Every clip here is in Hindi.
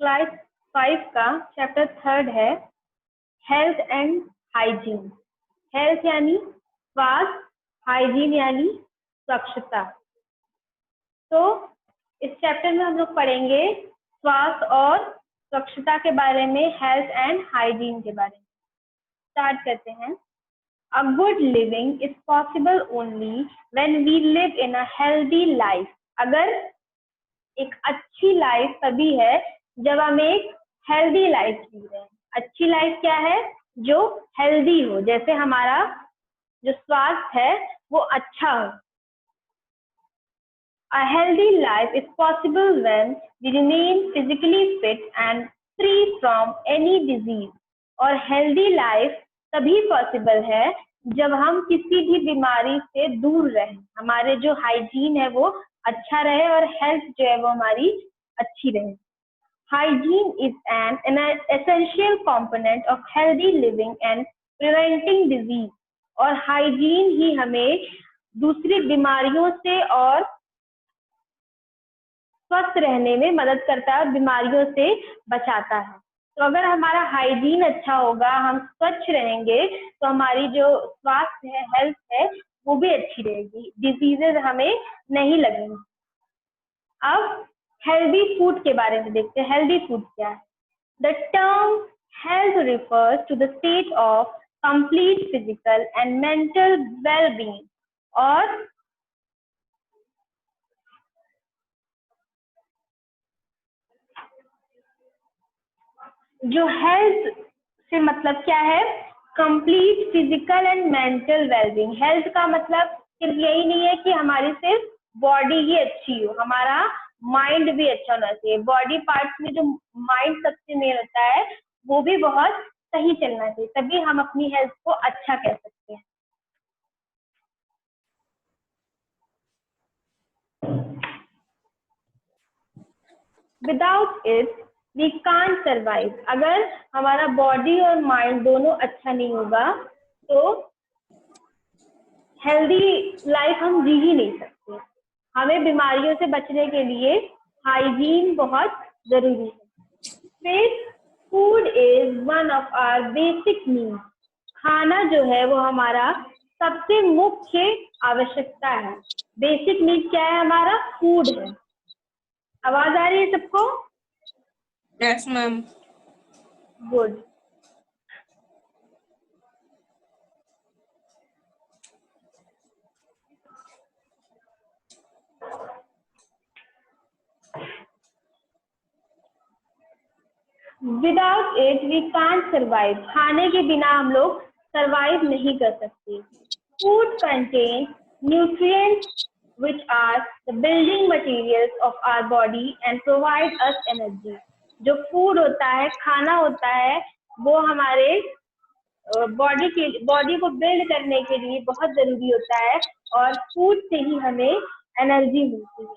क्लास 5 का चैप्टर 3 है हेल्थ एंड हाइजीन। हेल्थ यानी स्वास्थ्य, हाइजीन यानी स्वच्छता। तो इस चैप्टर में हम लोग पढ़ेंगे स्वास्थ्य और स्वच्छता के बारे में, हेल्थ एंड हाइजीन के बारे में। स्टार्ट करते हैं। A good living is possible only when we live in a healthy life. अगर एक अच्छी लाइफ तभी है जब हम एक हेल्दी लाइफ जी रहे हैं। अच्छी लाइफ क्या है? जो हेल्दी हो, जैसे हमारा जो स्वास्थ्य है वो अच्छा हो। A healthy life is possible when we remain physically fit and free from any disease. और हेल्दी लाइफ तभी पॉसिबल है जब हम किसी भी बीमारी से दूर रहें, हमारे जो हाइजीन है वो अच्छा रहे और हेल्थ जो है वो हमारी अच्छी रहे। Hygiene is an essential component of healthy living and preventing disease. और हाइजीन ही हमें दूसरी बीमारियों से और स्वस्थ रहने में मदद करता है और बीमारियों से बचाता है। तो अगर हमारा हाइजीन अच्छा होगा, हम स्वच्छ रहेंगे, तो हमारी जो स्वास्थ्य है, हेल्थ है, वो भी अच्छी रहेगी, डिजीजेज हमें नहीं लगेंगे। अब हेल्दी फूड के बारे में देखते हैं। हेल्दी फूड क्या है? The term health refers to the state of complete physical and mental wellbeing. और जो हेल्थ से मतलब क्या है? Complete physical and mental wellbeing. Health का मतलब सिर्फ यही नहीं है कि हमारी सिर्फ बॉडी ही अच्छी हो, हमारा माइंड भी अच्छा होना चाहिए। बॉडी पार्ट्स में जो माइंड सबसे मेन होता है वो भी बहुत सही चलना चाहिए, तभी हम अपनी हेल्थ को अच्छा कह सकते हैं। Without it we can't survive. अगर हमारा बॉडी और माइंड दोनों अच्छा नहीं होगा तो हेल्दी लाइफ हम जी ही नहीं सकते। हमें बीमारियों से बचने के लिए हाइजीन बहुत जरूरी है। फिर food is one of our basic needs. खाना जो है वो हमारा सबसे मुख्य आवश्यकता है। बेसिक नीड क्या है? हमारा फूड है। आवाज आ रही है सबको? Yes ma'am. Good. Without it we can't survive. खाने के बिना हम लोग सर्वाइव नहीं कर सकते। Food contains nutrients which are the building materials of our body and provide us energy. जो फूड होता है, खाना होता है, वो हमारे बॉडी को बिल्ड करने के लिए बहुत जरूरी होता है और फूड से ही हमें एनर्जी मिलती है।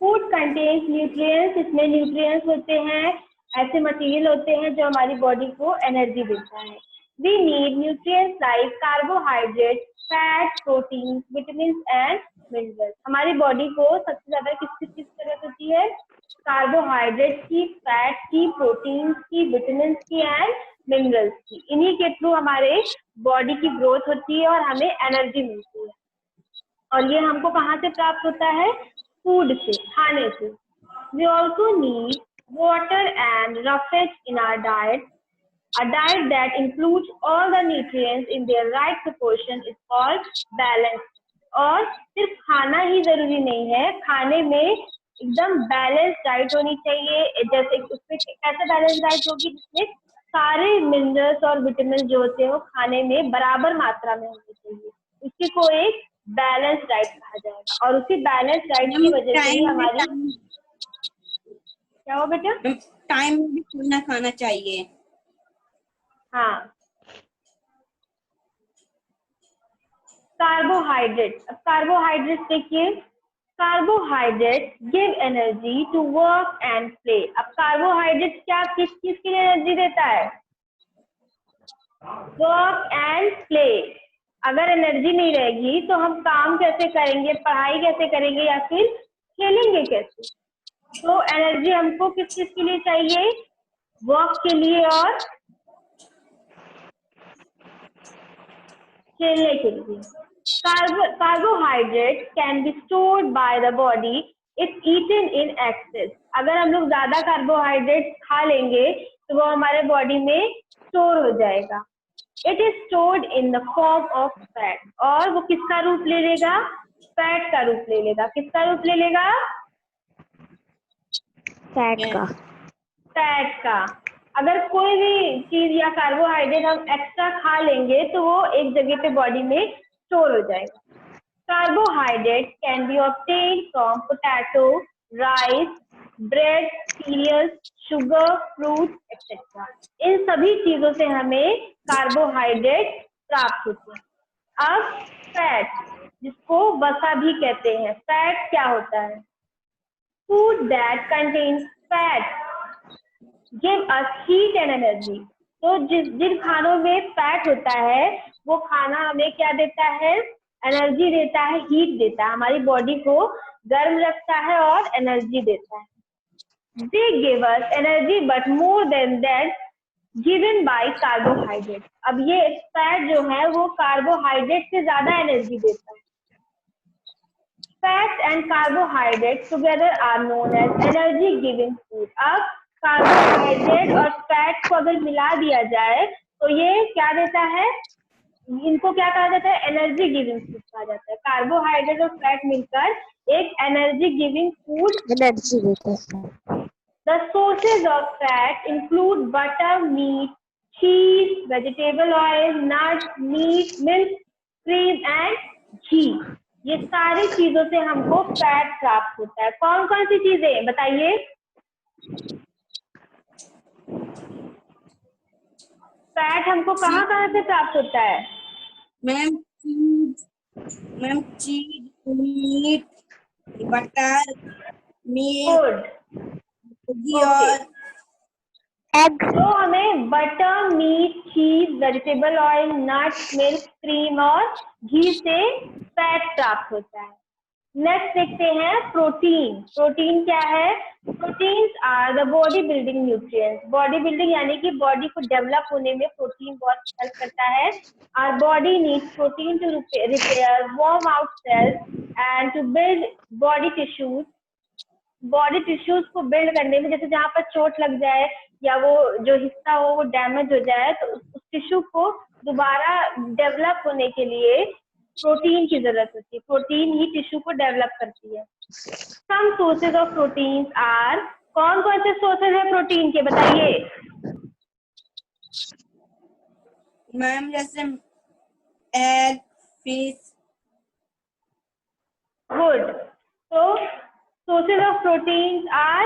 फूड कंटेन्स न्यूट्रिएंट्स, इसमें न्यूट्रिएंट्स होते हैं, ऐसे मटेरियल होते हैं जो हमारी बॉडी को एनर्जी देता है। We need nutrients like carbohydrate, fat, protein, vitamin and minerals. हमारी बॉडी को सबसे ज्यादा किस चीज की जरूरत होती है? कार्बोहाइड्रेट की, फैट की, प्रोटीन की, विटामिन की एंड मिनरल्स की। इन्हीं के थ्रू हमारे बॉडी की ग्रोथ होती है और हमें एनर्जी मिलती है। और ये हमको कहाँ से प्राप्त होता है? फूड से, खाने से। We also need water and roughage in our diet. A diet that includes all the nutrients in their right proportion is called balanced. और सिर्फ खाना ही जरूरी नहीं है, खाने में एकदम बैलेंस डाइट होनी चाहिए। जैसे उसमें कैसे बैलेंस डाइट होगी? जिसमें सारे मिनरल्स और विटामिन जो होते हैं वो खाने में बराबर मात्रा में होनी चाहिए। उसी को एक बैलेंस डाइट कहा जाएगा। और उसी बैलेंस डाइट की वजह से ही हमारी क्या हो बेटा? टाइम में भी खाना खाना चाहिए। हाँ। कार्बोहाइड्रेट। अब कार्बोहाइड्रेट देखिए, carbohydrate give energy to work and play. अब कार्बोहाइड्रेट क्या किस चीज के लिए एनर्जी देता है? Work and play. अगर एनर्जी नहीं रहेगी तो हम काम कैसे करेंगे, पढ़ाई कैसे करेंगे या फिर खेलेंगे कैसे? तो एनर्जी हमको किस चीज के लिए चाहिए? वॉक के लिए और खेलने के लिए। Carbohydrate can be stored by the body if eaten in excess. अगर हम लोग ज्यादा कार्बोहाइड्रेट खा लेंगे तो वो हमारे बॉडी में स्टोर हो जाएगा। It is stored in the form of fat. और वो किसका रूप ले लेगा? फैट का रूप ले लेगा। किसका रूप ले लेगा? फैट का। फैट का। अगर कोई भी चीज या कार्बोहाइड्रेट हम एक्स्ट्रा खा लेंगे तो वो एक जगह पे बॉडी में स्टोर हो जाएगा। Carbohydrate can be obtained from potato, rice, bread, cereals, sugar, fruit etcetera. इन सभी चीजों से हमें कार्बोहाइड्रेट प्राप्त होते हैं। अब फैट, जिसको वसा भी कहते हैं, फैट क्या होता है? Food that contains fat give us heat and energy. तो जिन खानों में फैट होता है वो खाना हमें क्या देता है? एनर्जी देता है, हीट देता है, हमारी बॉडी को गर्म रखता है और एनर्जी देता है। They give us energy but more than that given by carbohydrate। अब ये फैट जो है वो कार्बोहाइड्रेट से ज्यादा एनर्जी देता है। Fats and carbohydrates together are known as energy giving food। अब कार्बोहाइड्रेट और फैट को अगर मिला दिया जाए तो ये क्या देता है? इनको क्या कहा जाता है? एनर्जी गिविंग फूड कहा जाता है। कार्बोहाइड्रेट और फैट मिलकर एक एनर्जी गिविंग फूड एनर्जी देते हैं। The sources of fat include butter, meat, cheese, vegetable oil, nuts, meat, milk, cream and ghee। ये सारी चीजों से हमको फैट प्राप्त होता है। कौन कौन सी चीजें बताइए? फैट हमको कहाँ कहाँ से प्राप्त होता है? मैम चीज, मीट, बटर, मिल्क, घी और एग। तो हमें बटर, मीट, चीज, vegetable oil, nuts, milk, cream और घी से फैट प्राप्त होता है। नेक्स्ट देखते हैं प्रोटीन। प्रोटीन क्या है? Proteins are the body building nutrients. Body building यानी कि बॉडी को डेवलप होने में प्रोटीन बहुत हेल्प करता है। Our body needs protein to repair worn out cells and to build body tissues. Body tissues को बिल्ड करने में, जैसे जहाँ पर चोट लग जाए या वो जो हिस्सा हो वो डैमेज हो जाए तो उस टिश्यू को दोबारा डेवलप होने के लिए प्रोटीन की जरूरत होती है। प्रोटीन ही टिश्यू को डेवलप करती है। Some sources of proteins are. कौन कौन से सोर्सेज है प्रोटीन के? बताइए। मैम जैसे एग, फिश। गुड। तो sources of proteins are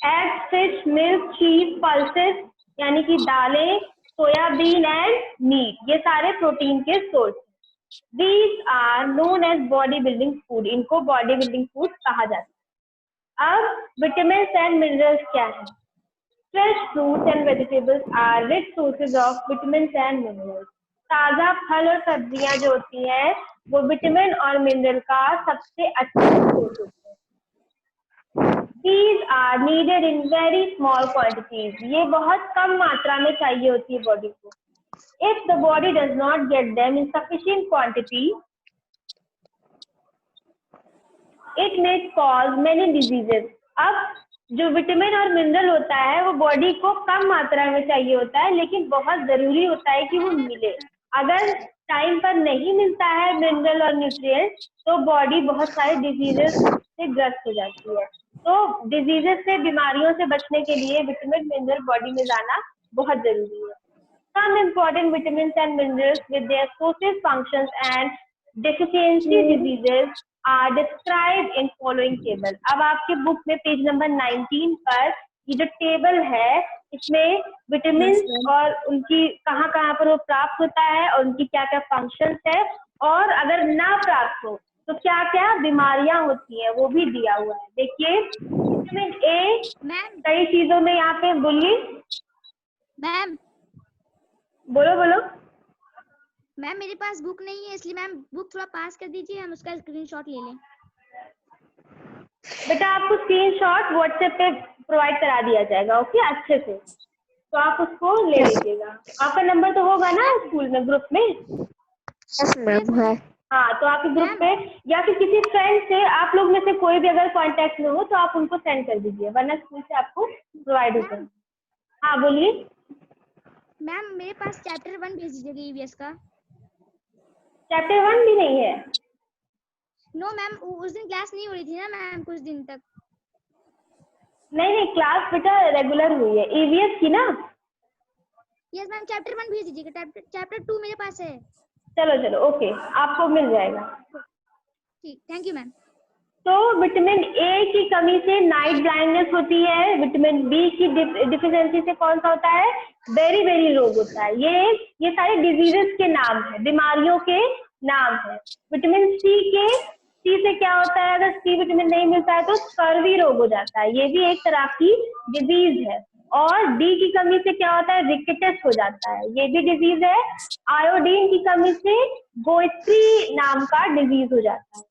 egg, fish, milk, cheese, pulses यानी कि दालें, सोयाबीन एंड मीट। ये सारे प्रोटीन के source. These are known as body building food। इनको बॉडी बिल्डिंग फूड कहा जाता है। अब विटामिन एंड मिनरल्स क्या है? Fresh fruits and vegetables are rich sources of vitamin and minerals. ताजा फल और सब्जियां जो होती हैं वो विटामिन और मिनरल का सबसे अच्छा सोर्स होते हैं। These are needed in very small quantities। ये बहुत कम मात्रा में चाहिए होती है बॉडी को। If the body does not get them in sufficient quantity, it may cause many diseases। अब जो विटामिन और मिनरल होता है वो बॉडी को कम मात्रा में चाहिए होता है, लेकिन बहुत जरूरी होता है कि वो मिले। अगर टाइम पर नहीं मिलता है मिनरल और न्यूट्रिएंट्स तो बॉडी बहुत सारे डिजीजेस से ग्रस्त हो जाती है। तो डिजीजेस से, बीमारियों से बचने के लिए विटामिन मिनरल बॉडी में जाना बहुत जरूरी है। Some important vitamins and minerals with their sources, functions and deficiency diseases are described in following table। अब आपके बुक में पेज नंबर 19 पर ये जो टेबल है इसमें विटामिन और उनकी कहाँ कहाँ पर वो प्राप्त होता है और उनकी क्या क्या फंक्शंस है, और अगर ना प्राप्त हो तो क्या क्या बीमारियां होती हैं वो भी दिया हुआ है। देखिए विटामिन ए कई चीजों में यहाँ पे बोलिए। मैम बोलो बोलो। मैम मेरे पास बुक नहीं है इसलिए मैम बुक थोड़ा पास कर दीजिए, हम उसका स्क्रीनशॉट ले लें। बेटा आपको स्क्रीनशॉट व्हाट्सएप पे प्रोवाइड करा दिया जाएगा, ओके, अच्छे से, तो आप उसको ले Yes. लीजिएगा। आपका नंबर तो होगा ना स्कूल में, ग्रुप में? Yes, ma'am. है। हाँ, तो आपके ग्रुप पे या फिर किसी फ्रेंड से, आप लोग में से कोई भी अगर कांटेक्ट में हो तो आप उनको सेंड कर दीजिए, वरना स्कूल से आपको प्रोवाइड होगा। हाँ बोलिए। मैम मेरे पास चैप्टर 1 भेज दीजिएगा ईवीएस का। चैप्टर 1 भी नहीं है? नो मैम, उस दिन क्लास नहीं हो रही थी ना मैम, कुछ दिन तक। नहीं, क्लास बेटा रेगुलर हुई है, ईवीएस की ना। यस मैम, चैप्टर 1 भेज दीजिएगा, चैप्टर 2 मेरे पास है। चलो ओके, आपको मिल जाएगा। ठीक, थैंक यू मैम। तो विटामिन ए की कमी से नाइट ब्लाइंडनेस होती है। विटामिन बी की डिफिशियंसी से कौन सा होता है? बेरी रोग होता है। ये सारे डिजीजेस के नाम है, बीमारियों के नाम है। विटामिन सी से क्या होता है? अगर सी विटामिन नहीं मिलता है तो स्कर्वी रोग हो जाता है, ये भी एक तरह की डिजीज है। और डी की कमी से क्या होता है? रिकेटस हो जाता है, ये भी डिजीज है। आयोडीन की कमी से गोइत्री नाम का डिजीज हो जाता है।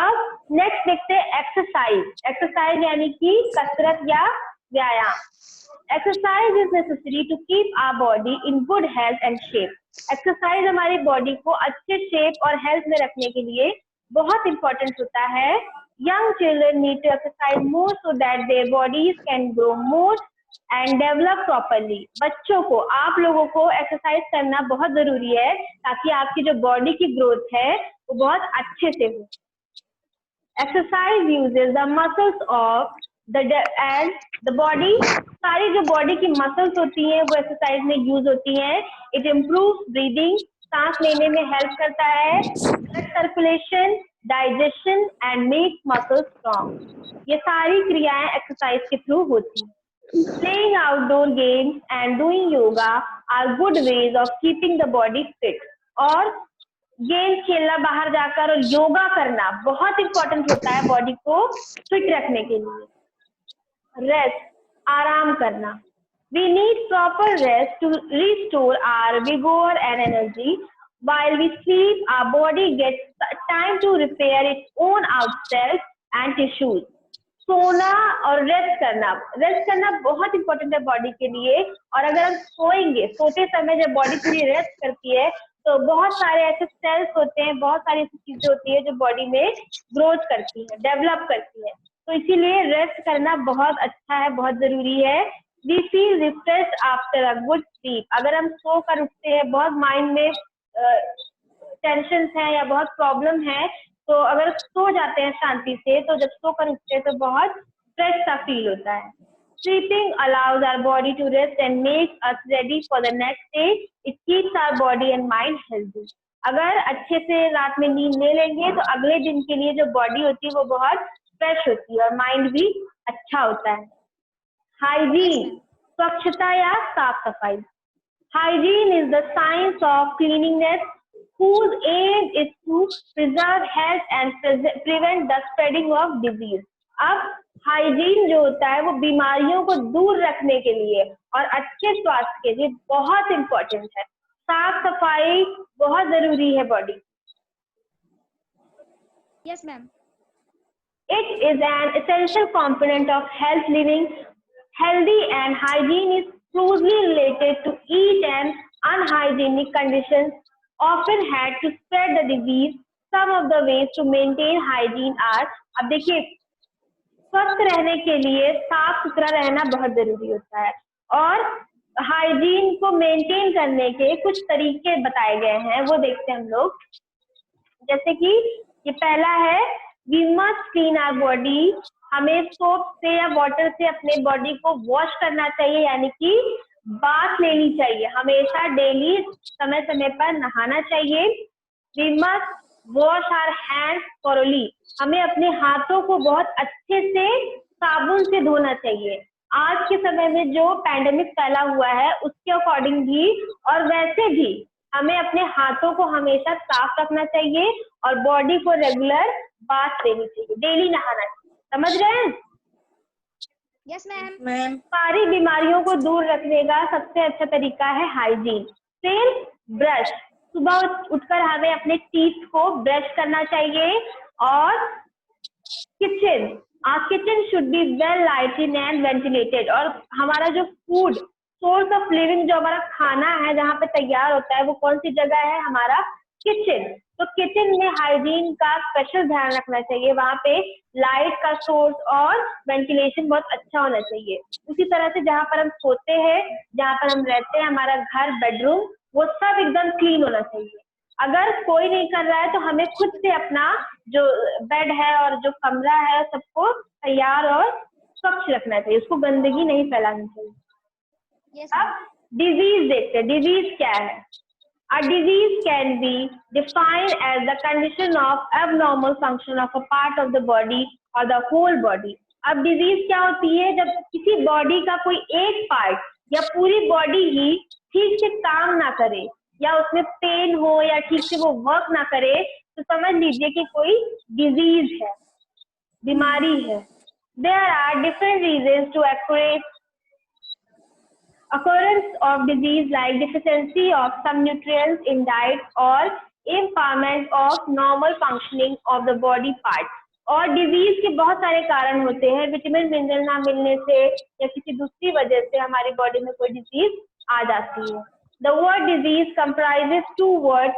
अब नेक्स्ट देखते हैं एक्सरसाइज यानी कि कसरत या व्यायाम। Exercise is necessary to keep our body in good health and shape. Exercise हमारी बॉडी को अच्छे शेप और हेल्थ में रखने के लिए बहुत इंपॉर्टेंट होता है। Young children need to exercise more so that their bodies can grow more and develop properly. बच्चों को, आप लोगों को एक्सरसाइज करना बहुत जरूरी है ताकि आपकी जो बॉडी की ग्रोथ है वो बहुत अच्छे से हो। Exercise uses the muscles of the body. सारी जो बॉडी की मसल्स होती हैं वो एक्सरसाइज में यूज होती हैं। इट इम्प्रूव्स ब्रीदिंग, सांस लेने में हेल्प करता है, blood circulation, digestion and makes muscles strong. ये सारी क्रियाएं एक्सरसाइज के थ्रू होती हैं। Playing outdoor games and doing yoga are good ways of keeping the body fit. और गेम खेलना, बाहर जाकर और योगा करना बहुत इंपॉर्टेंट होता है बॉडी को फिट रखने के लिए। रेस्ट, आराम करना। We need proper rest to restore our vigour and energy. While we sleep, our body gets time to repair its own cells and tissues. सोना और रेस्ट करना बहुत इंपॉर्टेंट है बॉडी के लिए। और अगर हम सोएंगे, सोते समय जब बॉडी पूरी रेस्ट करती है तो बहुत सारे ऐसे सेल्स होते हैं, बहुत सारी ऐसी चीजें होती है जो बॉडी में ग्रोथ करती है, डेवलप करती है। तो इसीलिए रेस्ट करना बहुत अच्छा है, बहुत जरूरी है। We feel refresh after a good sleep. अगर हम सो कर उठते हैं, बहुत माइंड में टेंशन है या बहुत प्रॉब्लम है, तो अगर सो जाते हैं शांति से, तो जब सो कर उठते हैं तो बहुत फ्रेश सा फील होता है। Sleeping allows our body to rest and makes us ready for the next day. It keeps our body and mind healthy. अगर अच्छे से रात में नींद ले लेंगे तो अगले दिन के लिए जो बॉडी होती है वो बहुत फ्रेश होती है और माइंड भी अच्छा होता है। हाइजीन, स्वच्छता या साफ सफाई। Hygiene is the science of cleanliness whose aim is to preserve health and prevent the spreading of disease. अब हाइजीन जो होता है वो बीमारियों को दूर रखने के लिए और अच्छे स्वास्थ्य के लिए बहुत इंपॉर्टेंट है। साफ सफाई बहुत जरूरी है body. Yes ma'am. It is an essential component of health living. Healthy and hygiene is closely related to eat and unhygienic conditions often had to spread the disease. Some of the ways to maintain hygiene are, अब देखिए, स्वस्थ रहने के लिए साफ सुथरा रहना बहुत जरूरी होता है और हाइजीन को मेंटेन करने के कुछ तरीके बताए गए हैं, वो देखते हैं हम लोग। जैसे कि ये पहला है, we must clean our body. हमें सोप से या वाटर से अपने बॉडी को वॉश करना चाहिए, यानी कि बाथ लेनी चाहिए, हमेशा डेली समय समय पर नहाना चाहिए। We must wash our hands thoroughly. हमें अपने हाथों को बहुत अच्छे से साबुन से धोना चाहिए। आज के समय में जो पैंडेमिक फैला हुआ है उसके अकॉर्डिंग भी और वैसे भी हमें अपने हाथों को हमेशा साफ रखना चाहिए और बॉडी को रेगुलर बाथ लेनी चाहिए, डेली नहाना चाहिए। समझ रहे हैं? Yes ma'am. सारी बीमारियों को दूर रखने का सबसे अच्छा तरीका है हाइजीन। फिर ब्रश, सुबह उठकर हमें अपने टीथ को ब्रश करना चाहिए। और kitchen, Our kitchen should be well lighted and ventilated. और हमारा जो फूड सोर्स ऑफ लिविंग, जो हमारा खाना है जहाँ पे तैयार होता है, वो कौन सी जगह है? हमारा किचन। तो किचन में हाइजीन का स्पेशल ध्यान रखना चाहिए, वहाँ पे लाइट का सोर्स और वेंटिलेशन बहुत अच्छा होना चाहिए। उसी तरह से जहाँ पर हम सोते हैं, जहाँ पर हम रहते हैं, हमारा घर, बेडरूम, वो सब एकदम क्लीन होना चाहिए। अगर कोई नहीं कर रहा है तो हमें खुद से अपना जो बेड है और जो कमरा है सबको तैयार और स्वच्छ रखना चाहिए, उसको गंदगी नहीं फैलानी चाहिए। Yes, अब डिजीज देखते हैं, डिजीज क्या है? A disease can be defined as the condition of abnormal function of a part of the body or the whole body. अब डिजीज क्या होती है? जब किसी बॉडी का कोई एक पार्ट या पूरी बॉडी ही ठीक से काम ना करे, या उसमें पेन हो, या ठीक से वो वर्क ना करे, तो समझ लीजिए कि कोई डिजीज है, बीमारी है। There are different reasons to occurrence of disease like deficiency of some nutrients in diet or impairment of normal functioning of the body parts. और डिजीज के बहुत सारे कारण होते हैं, विटामिन मिनरल ना मिलने से या किसी दूसरी वजह से हमारी बॉडी में कोई डिजीज आ जाती है। The word disease comprises two words,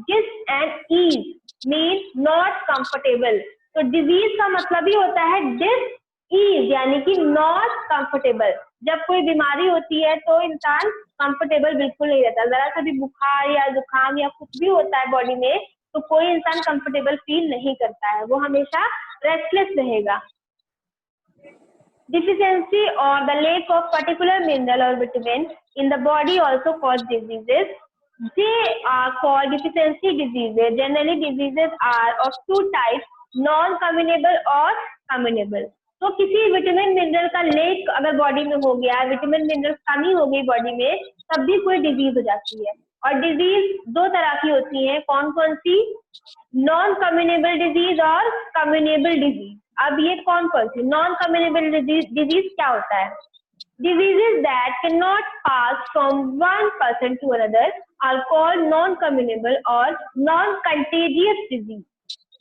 dis and ease, means not comfortable. तो डिजीज का मतलब ही होता है डिस ईज, यानी कि नॉट कंफर्टेबल। जब कोई बीमारी होती है तो इंसान कंफर्टेबल बिल्कुल नहीं रहता। जरा सा भी बुखार या जुकाम या कुछ भी होता है बॉडी में तो कोई इंसान कंफर्टेबल फील नहीं करता है, वो हमेशा रेस्टलेस रहेगा। डिफिशियंसी और the lack of particular mineral और vitamin in the body also cause diseases. They are called deficiency diseases. Generally, diseases are of two types, non-communicable और communicable. तो किसी विटामिन मिनरल का लेक अगर बॉडी में हो गया, विटामिन मिनरल कमी हो गई बॉडी में, तब भी कोई डिजीज हो जाती है। और डिजीज दो तरह की होती है, कौन कौन सी? नॉन कम्युनेबल डिजीज और कम्युनेबल डिजीज। अब ये कौन कौन सी? नॉन कम्युनेबल डिजीज क्या होता है? Diseases that cannot pass from one person to another are called non-communicable और non-contagious disease.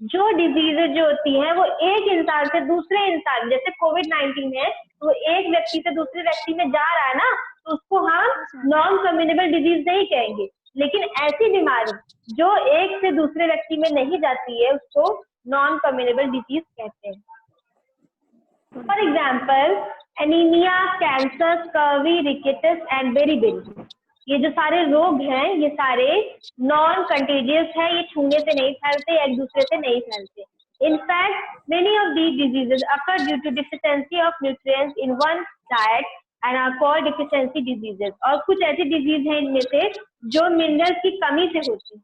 जो डिजीजेज जो होती हैं वो एक इंसान से दूसरे इंसान, जैसे कोविड-19 है तो एक व्यक्ति से दूसरे व्यक्ति में जा रहा है ना, तो उसको हम नॉन कम्युनिकेबल डिजीज नहीं कहेंगे। लेकिन ऐसी बीमारी जो एक से दूसरे व्यक्ति में नहीं जाती है उसको नॉन कम्युनिकेबल डिजीज कहते हैं। For example anaemia, cancer, scurvy, rickets and beriberi, ये जो सारे रोग हैं ये सारे नॉन कंटेजियस है, ये छूने से नहीं फैलते, एक दूसरे से नहीं फैलते। In fact, many of these diseases occur due to deficiency of nutrients in one's diet and are called deficiency diseases. और कुछ ऐसी डिजीज हैं इनमें से जो मिनरल्स की कमी से होती है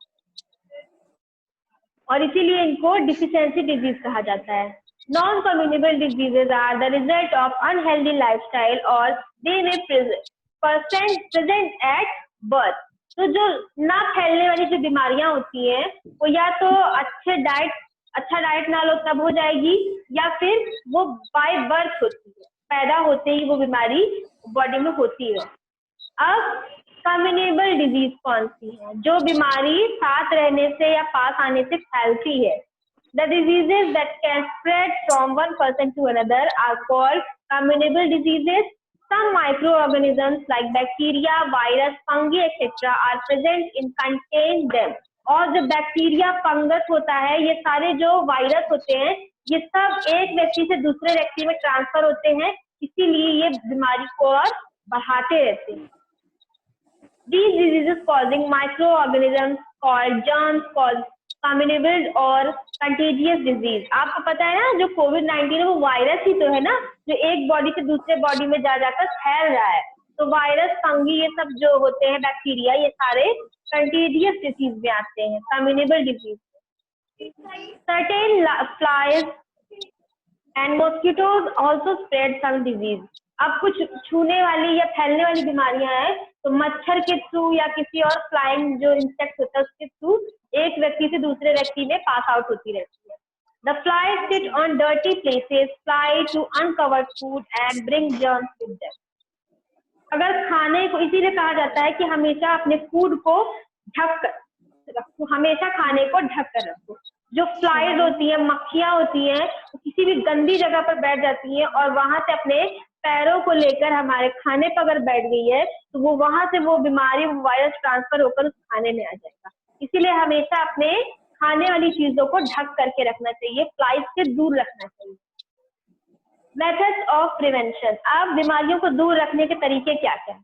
और इसीलिए इनको डिफिशियंसी डिजीज कहा जाता है। Non-communicable diseases are the result of unhealthy lifestyle or they may present at birth. तो जो ना फैलने वाली जो बीमारियां होती हैं वो या तो अच्छा डाइट ना लो तब हो जाएगी, या फिर वो बाय बर्थ होती है, पैदा होते ही वो बीमारी बॉडी में होती है। अब कम्युनेबल डिजीज कौन सी है? जो बीमारी साथ रहने से या पास आने से फैलती है। The diseases that can spread from one person to another are called communicable diseases. Some microorganisms like bacteria, virus, fungi, etc. are present in contain them. और जो बैक्टीरिया, फंगस होता है, ये सारे जो वायरस होते हैं ये सब एक व्यक्ति से दूसरे व्यक्ति में ट्रांसफर होते हैं, इसीलिए ये बीमारी को और बढ़ाते रहते हैं। These diseases causing microorganisms called germs called कम्युनेबल और कंटेजियस डिजीज। आपको पता है ना जो कोविड-19 है वो वायरस ही तो है ना, जो एक बॉडी से दूसरे बॉडी में जा जाकर फैल रहा है। तो वायरस, फंगी, ये सब जो होते हैं, बैक्टीरिया, ये सारे कंटेजियस डिजीज में आते हैं, communicable disease. Certain flies and mosquitoes also spread some disease. अब कुछ छूने वाली या फैलने वाली बीमारियां हैं तो मच्छर के थ्रू या किसी और फ्लाइंग जो इंसेक्ट होता है उसके थ्रू एक व्यक्ति से दूसरे व्यक्ति में पास आउट होती रहती है। The flies sit on dirty places, fly to uncovered food and bring germs with them. अगर खाने को, इसीलिए कहा जाता है कि हमेशा अपने फूड को ढक कर रखो, हमेशा खाने को ढक कर रखो। जो फ्लाइज होती है, मक्खियां होती हैं, किसी किसी भी गंदी जगह पर बैठ जाती है और वहां से अपने पैरों को लेकर हमारे खाने पर अगर बैठ गई है तो वो वहां से वो बीमारी, वो वायरस ट्रांसफर होकर उस खाने में आ जाएगा। इसीलिए हमेशा अपने खाने वाली चीजों को ढक करके रखना चाहिए, फ्लाइज से दूर रखना चाहिए। मेथड्स ऑफ प्रिवेंशन, अब बीमारियों को दूर रखने के तरीके क्या क्या है?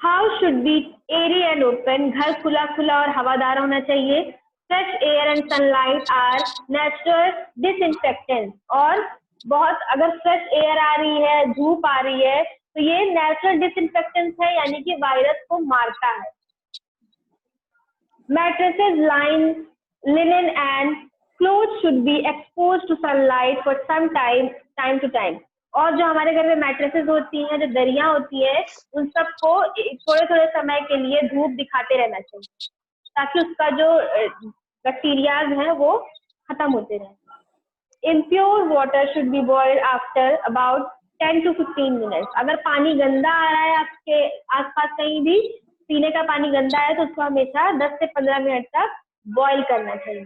House should be airy and open, घर खुला खुला और हवादार होना चाहिए। Fresh air and sunlight are natural disinfectant, और बहुत अगर फ्रेश एयर आ रही है, धूप आ रही है, तो ये नेचुरल डिसइंफेक्टेंट है, यानी कि वायरस को मारता है। Mattresses, line, linen and cloth should be expose to sunlight for some time to time, और जो हमारे घर में मैट्रेसेस होती हैं, जो दरियां होती है, उन सबको थोड़े थोड़े समय के लिए धूप दिखाते रहना चाहिए ताकि उसका जो बैक्टीरियाज है वो खत्म होते रहे। Impure water should be boiled after about 10 to 15 minutes, अगर पानी गंदा आ रहा है आपके आसपास कहीं भी, पीने का पानी गंदा है, तो उसको हमेशा 10 से 15 मिनट तक बॉईल करना चाहिए।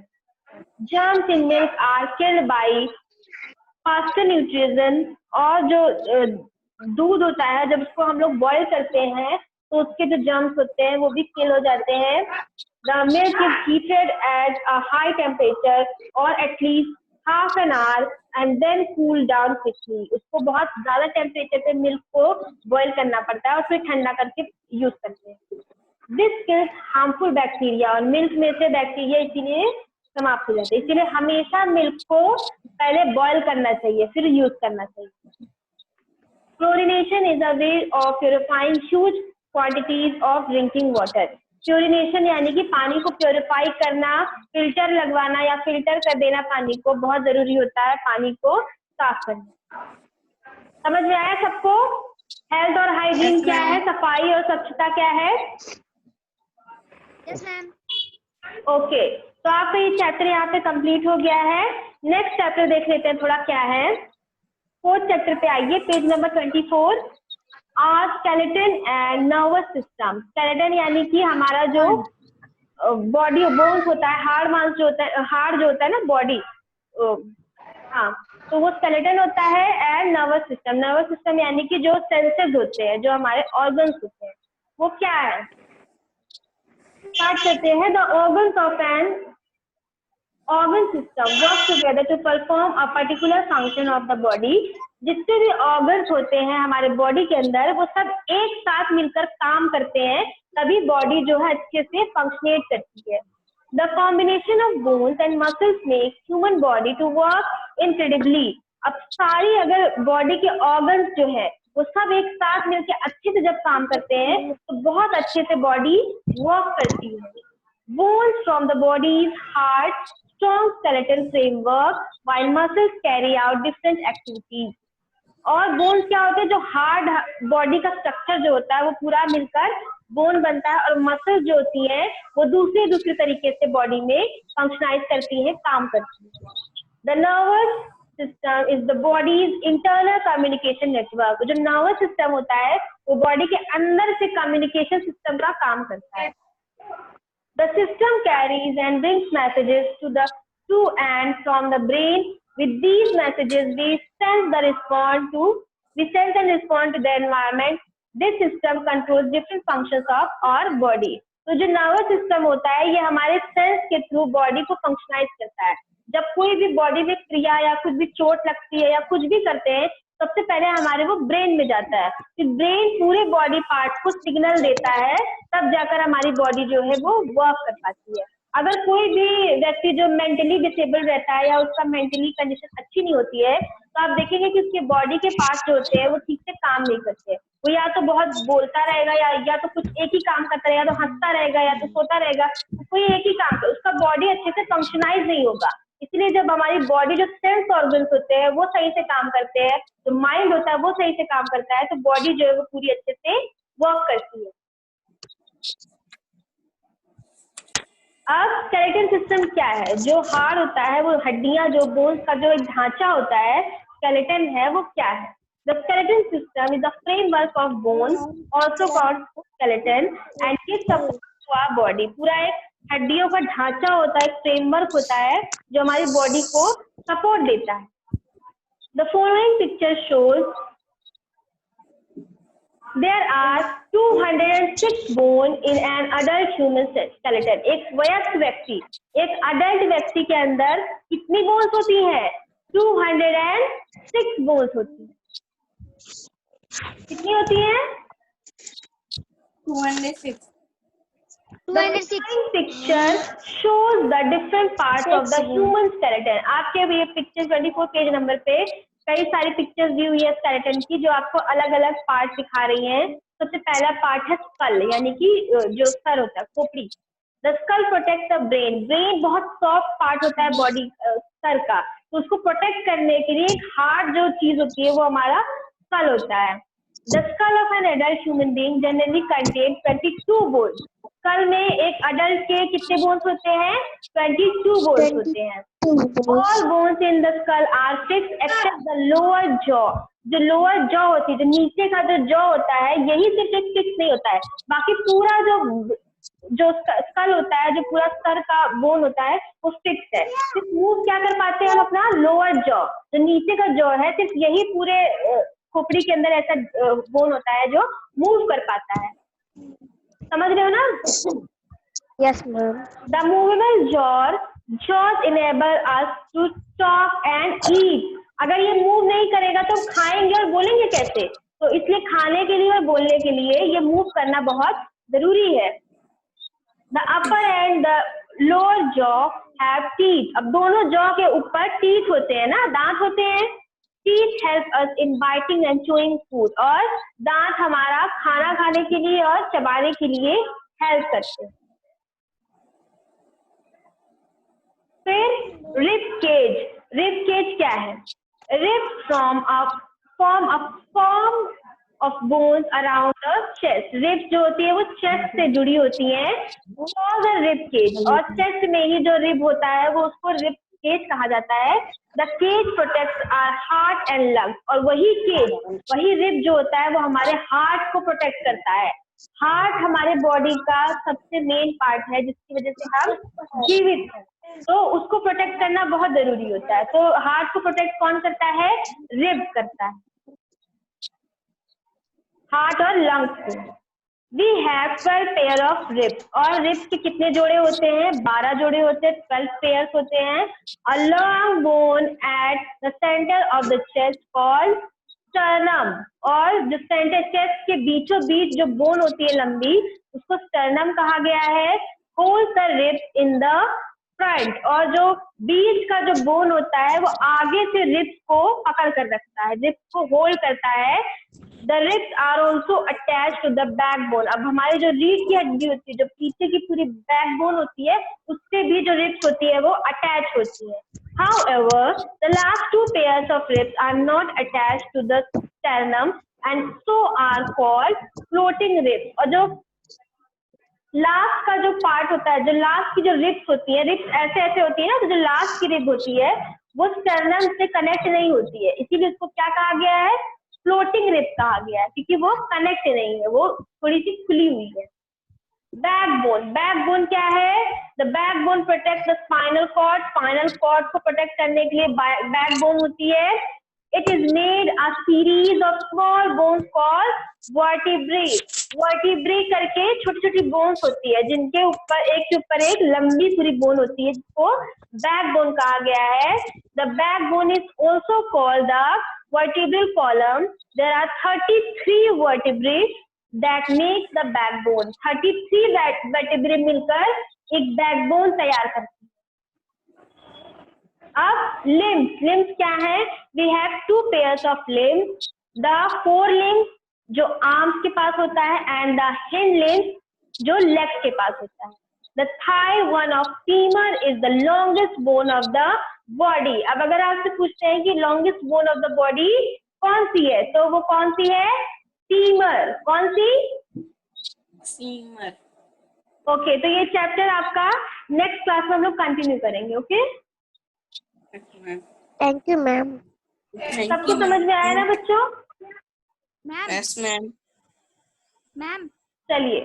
Germs in milk are killed by faster nutrition, और जो दूध होता है जब उसको हम लोग बॉईल करते हैं तो उसके जो जर्म्स होते हैं वो भी किल हो जाते हैं। The milk is heated at a high temperature और at least half an hour and then cool down quickly, उसको बहुत ज्यादा टेम्परेचर पे मिल्क को बॉईल करना पड़ता है और फिर ठंडा करके यूज करते हैं। दिस किल्स हार्मफुल बैक्टीरिया, और मिल्क में से बैक्टीरिया इसीलिए समाप्त हो जाते हैं, इसीलिए हमेशा मिल्क को पहले बॉईल करना चाहिए फिर यूज करना चाहिए। Chlorination is a way of purifying huge quantities of drinking water. Chlorination यानी कि पानी को प्योरीफाई करना, फिल्टर लगवाना या फिल्टर कर देना पानी को, बहुत जरूरी होता है पानी को साफ करना। समझ में आया सबको? हेल्थ और हाइजीन क्या है, सफाई और स्वच्छता क्या है? Yes ma'am. ओके, तो आपका ये चैप्टर यहाँ पे कंप्लीट हो गया है। नेक्स्ट चैप्टर देख लेते हैं थोड़ा क्या है। फोर्थ चैप्टर पे आइए, page number 24। Skeleton and nervous system. Skeleton यानी कि हमारा जो बॉडी बोन्स होता है, हाड़ मांस जो होता है, हाड़ जो होता है ना बॉडी, हाँ, तो वो स्केलेटन होता है। And nervous system, nervous system यानी कि जो सेंसेस होते हैं, जो हमारे ऑर्गन्स होते हैं, वो क्या है? स्टार्ट करते हैं। The organs of an organ system work together to perform a particular function of the body. जितने भी ऑर्गन्स होते हैं हमारे बॉडी के अंदर, वो सब एक साथ मिलकर काम करते हैं, तभी बॉडी जो है अच्छे से फंक्शनेट करती है। The combination of bones and muscles make human body to work incredibly. अब सारी अगर बॉडी के ऑर्गन्स जो है वो सब एक साथ मिलकर अच्छे से जब काम करते हैं तो बहुत अच्छे से बॉडी वर्क करती है। Bones from the bodies heart strong skeletal framework while muscles carry out different activities। और बोन्स क्या होते हैं? जो हार्ड बॉडी का स्ट्रक्चर जो होता है वो पूरा मिलकर बोन बनता है, और मसल्स जो होती है वो दूसरे तरीके से बॉडी में फंक्शनाइज करती है, काम करती है। The nervous system is the bodies internal communication network. जो नर्वस सिस्टम होता है वो बॉडी के अंदर से कम्युनिकेशन सिस्टम का काम करता है। The system carries and brings messages to and from the brain. With these messages, we sense and respond to the environment. This system controls different functions of our body. तो जो नर्वस सिस्टम होता है ये हमारे सेंस के थ्रू बॉडी को फंक्शनाइज करता है। जब कोई भी बॉडी में क्रिया या कुछ भी चोट लगती है या कुछ भी करते हैं, सबसे पहले हमारे वो ब्रेन में जाता है, फिर ब्रेन पूरे बॉडी पार्ट को सिग्नल देता है, तब जाकर हमारी बॉडी जो है वो वर्क कर पाती है। अगर कोई भी व्यक्ति जो मेंटली डिसेबल रहता है या उसका मेंटली कंडीशन अच्छी नहीं होती है, तो आप देखेंगे कि उसके बॉडी के पार्ट्स जो होते हैं वो ठीक से काम नहीं करते। वो या तो बहुत बोलता रहेगा या तो कुछ एक ही काम करता रहेगा, तो हंसता रहेगा या तो सोता रहेगा, कोई एक ही काम, उसका बॉडी अच्छे से फंक्शनाइज नहीं होगा। इसलिए जब हमारी बॉडी जो सेंस ऑर्गन्स होते हैं वो सही से काम करते हैं, जो माइंड होता है वो सही से काम करता है, तो बॉडी जो है वो पूरी अच्छे से वर्क करती है। अब स्केलेटन सिस्टम क्या है? जो हार्ड होता है, वो हड्डियां, जो बोन्स का जो एक ढांचा होता है, स्केलेटन है, वो क्या है? The skeleton system is the framework of bones, also called skeleton, and it supports our body. पूरा एक हड्डियों का ढांचा होता है, फ्रेमवर्क होता है जो हमारी बॉडी को सपोर्ट देता है। The following picture shows there are 206 bone in an adult human skeleton। एक वयस्क व्यक्ति, एक अडल्ट व्यक्ति के अंदर कितनी बोन्स होती है? 206 बोन्स होती है। कितनी होती है? 206। The following picture shows the different parts of the human skeleton। आपके ये पिक्चर 24 पेज नंबर पे कई सारी पिक्चर्स दी हुई है स्केलेटन की, जो आपको अलग अलग पार्ट दिखा रही हैं। सबसे पहला पार्ट है स्कल, यानी कि जो सर होता है, खोपड़ी। The skull protect the brain. Brain बहुत सॉफ्ट पार्ट होता है बॉडी सर का, तो उसको प्रोटेक्ट करने के लिए एक हार्ड जो चीज होती है वो हमारा स्कल होता है। The skull of an adult human being generally contain 22 bones. Skull में एक अडल्ट के कितने बोन्स होते हैं? 22 बोन्स होते हैं। All bones in the skull are fixed except the lower jaw। जो लोअर जॉ होती है, जो नीचे का जो जॉ होता है, यही सिर्फ फिक्स नहीं होता है, बाकी पूरा जो स्कल होता है, जो पूरा सर का बोन होता है, वो फिक्स है। सिर्फ मूव क्या कर पाते हैं हम अपना? लोअर जॉ, जो नीचे का जॉ है, सिर्फ यही पूरे खोपड़ी के अंदर ऐसा बोन होता है जो मूव कर पाता है। समझ रहे हो ना? Yes, ma'am. The movable jaws enable us to talk and eat। अगर ये मूव नहीं करेगा तो खाएंगे और बोलेंगे कैसे? तो इसलिए खाने के लिए और बोलने के लिए ये मूव करना बहुत जरूरी है। The upper and the lower jaw have teeth। अब दोनों जॉ के ऊपर टीथ होते हैं ना, दांत होते हैं। Teeth help us in biting and chewing food। और दांत हमारा खाना खाने के लिए और चबाने के लिए हेल्प करते हैं। फिर रिब केज। रिब केज क्या है? Ribs form of bones around the chest. Ribs जो होती है वो चेस्ट से जुड़ी होती है, रिब केज। और चेस्ट में ही जो रिब होता है वो उसको रिब केज कहा जाता है। The cage protects our heart and lungs. और वही केज, वही रिब जो होता है वो हमारे हार्ट को प्रोटेक्ट करता है। हार्ट हमारे बॉडी का सबसे मेन पार्ट है जिसकी वजह से हम जीवित हैं, तो उसको प्रोटेक्ट करना बहुत जरूरी होता है। तो हार्ट को प्रोटेक्ट कौन करता है? रिब करता है, हार्ट और लंग्स को। We have 12 pair of ribs. और रिब्स के कितने जोड़े होते हैं? 12 जोड़े होते हैं, 12 पेयर्स होते हैं। A long bone at the centre of the chest called sternum. और जो सेंटर चेस्ट के बीचों बीच जो बोन होती है लंबी, उसको स्टर्नम कहा गया है। Hold the ribs in the front. और जो बीच का जो बोन होता है वो आगे से रिब्स को पकड़ कर रखता है, रिब्स को होल्ड करता है। The ribs are also attach to the backbone. अब हमारी जो रीढ़ की हड्डी होती है, जो पीछे की पूरी बैकबोन होती है, उससे भी जो रिब्स होती है वो अटैच होती है। However, the last 2 pairs of ribs are not attached to the sternum and so are called floating ribs। और जो लास्ट का जो पार्ट होता है, जो लास्ट की जो रिब्स होती है, रिब्स ऐसे ऐसे होती है ना, तो जो लास्ट की रिब होती है वो स्टर्नम से कनेक्ट नहीं होती है, इसीलिए उसको क्या कहा गया है? फ्लोटिंग रिब कहा गया है, क्योंकि वो कनेक्ट नहीं है, वो थोड़ी सी खुली हुई है। बैकबोन। बैकबोन क्या है? The backbone protect the spinal cord. Spinal cord को प्रोटेक्ट करने के लिए बैकबोन होती है। It is made a series of small bones called vertebrae. Vertebrae करके छोटी छोटी बोन्स होती है, जिनके ऊपर एक के ऊपर एक लंबी पूरी बोन होती है, जिसको बैकबोन कहा गया है। The backbone is also called the vertebral column। There are 33 vertebrae that make the backbone। 33 vertebrae मिलकर एक बैकबोन तैयार करती है। अब limbs क्या है? We have 2 pairs of limbs। The forelimbs जो आर्म्स के पास होता है and the hind limbs जो लेग्स के पास होता है। The thigh one of femur is the longest bone of the body। अब अगर आपसे पूछते हैं कि longest bone of the body कौन सी है, तो वो कौन सी है? फीमर। कौन सी? फीमर। ओके, तो ये चैप्टर आपका नेक्स्ट क्लास में हम लोग कंटिन्यू करेंगे। Okay, Thank you, ma'am. सबको समझ में आया ना बच्चों? Ma'am yes ma'am. मैम चलिए